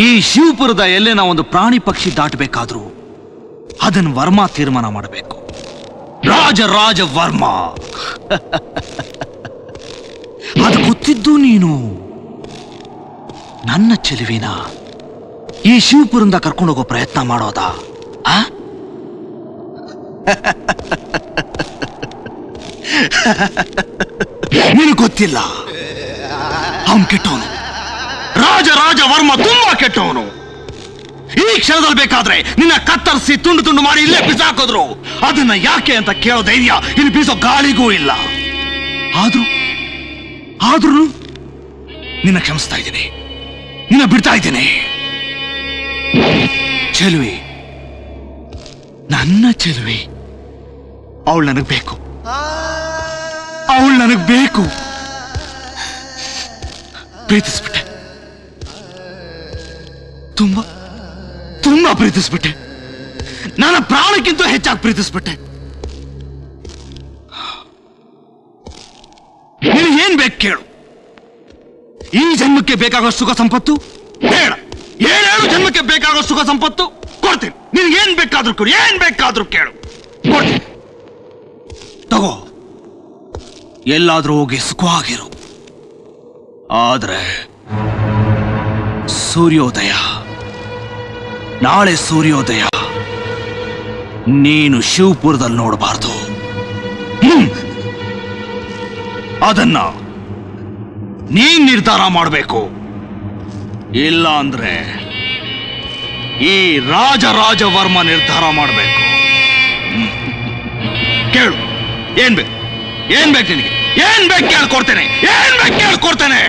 ಈ ಶಿವಪುರದ ಎಲ್ಲೇನ ಒಂದು ಪ್ರಾಣಿ ಪಕ್ಷಿ ದಾಟಬೇಕಾದ್ರೂ ಅದನ್ನು ವರ್ಮ ತೀರ್ಮಾನ ಮಾಡಬೇಕು. ರಾಜ ವರ್ಮ. ಅದು ಗೊತ್ತಿದ್ದು ನೀನು ನನ್ನ ಚೆಲುವಿನ ಈ ಶಿವಪುರಿಂದ ಕರ್ಕೊಂಡೋಗೋ ಪ್ರಯತ್ನ ಮಾಡೋದಾ? ನಿನಗೆ ಗೊತ್ತಿಲ್ಲ, ಅವನು ಕೆಟ್ಟವನು. ರಾಜ ವರ್ಮ ತುಂಬಾ ಕೆಟ್ಟವನು. ಈ ಕ್ಷಣದಲ್ಲಿ ಬೇಕಾದ್ರೆ ನಿನ್ನ ಕತ್ತರಿಸಿ ತುಂಡು ತುಂಡು ಮಾಡಿ ಇಲ್ಲೇ ಬಿಸಾಕಿದ್ರು ಅದನ್ನ ಯಾಕೆ ಅಂತ ಕೇಳೋ ಧೈರ್ಯ ಇಲ್ಲಿ ಬೀಸೋ ಗಾಳಿಗೂ ಇಲ್ಲ. ಆದ್ರೂ ನಿನ್ನ ಕ್ಷಮಿಸ್ತಾ ಇದ್ದೀನಿ, ನಿನ್ನ ಬಿಡ್ತಾ ಇದ್ದೀನಿ. ಚೆಲುವೆ, ನನ್ನ ಚೆಲುವೆ, ಅವಳು ನನಗ್ ಬೇಕು, ಅವಳು ನನಗ್ ಬೇಕು. ಪ್ರೀತಿಸ್ಬಿಟ್ಟೆ, ತುಂಬಾ ತುಂಬಾ ಪ್ರೀತಿಸ್ಬಿಟ್ಟೆ. ನನ್ನ ಪ್ರಾಣಕ್ಕಿಂತ ಹೆಚ್ಚಾಗಿ ಪ್ರೀತಿಸ್ಬಿಟ್ಟೆ. ಏನ್ ಬೇಕು ಕೇಳು. ಈ ಜನ್ಮಕ್ಕೆ ಬೇಕಾಗೋ ಸುಖ ಸಂಪತ್ತು ಬೇಡ, 7 ಜನ್ಮಕ್ಕೆ ಬೇಕಾಗೋ ಸುಖ ಸಂಪತ್ತು ಕೊಡ್ತೀನಿ. ನಿನ್ಗೇನ್ ಬೇಕಾದ್ರೂ ಕೊಡಿ, ಏನ್ ಬೇಕಾದ್ರೂ ಕೇಳು, ಕೊಡ್ತೀನಿ. ತಗೋ, ಎಲ್ಲಾದ್ರೂ ಹೋಗಿ ಸುಖವಾಗಿರು. ಆದ್ರೆ ಸೂರ್ಯೋದಯ, ನಾಳೆ ಸೂರ್ಯೋದಯ ನೀನು ಶಿವಪುರದಲ್ಲಿ ನೋಡಬಾರ್ದು. ಅದನ್ನ ನೀನ್ ನಿರ್ಧಾರ ಮಾಡಬೇಕು. ಇಲ್ಲ ಅಂದ್ರೆ ಈ ರಾಜ ವರ್ಮ ನಿರ್ಧಾರ ಮಾಡಬೇಕು. ಕೇಳು, ಏನ್ ಬೇಕು ನಿನಗೆ? ಏನ್ ಬೇಕು ಕೇಳ್ಕೊಡ್ತೇನೆ, ಏನ್ ಬೇಕು ಕೇಳ್ಕೊಡ್ತೇನೆ.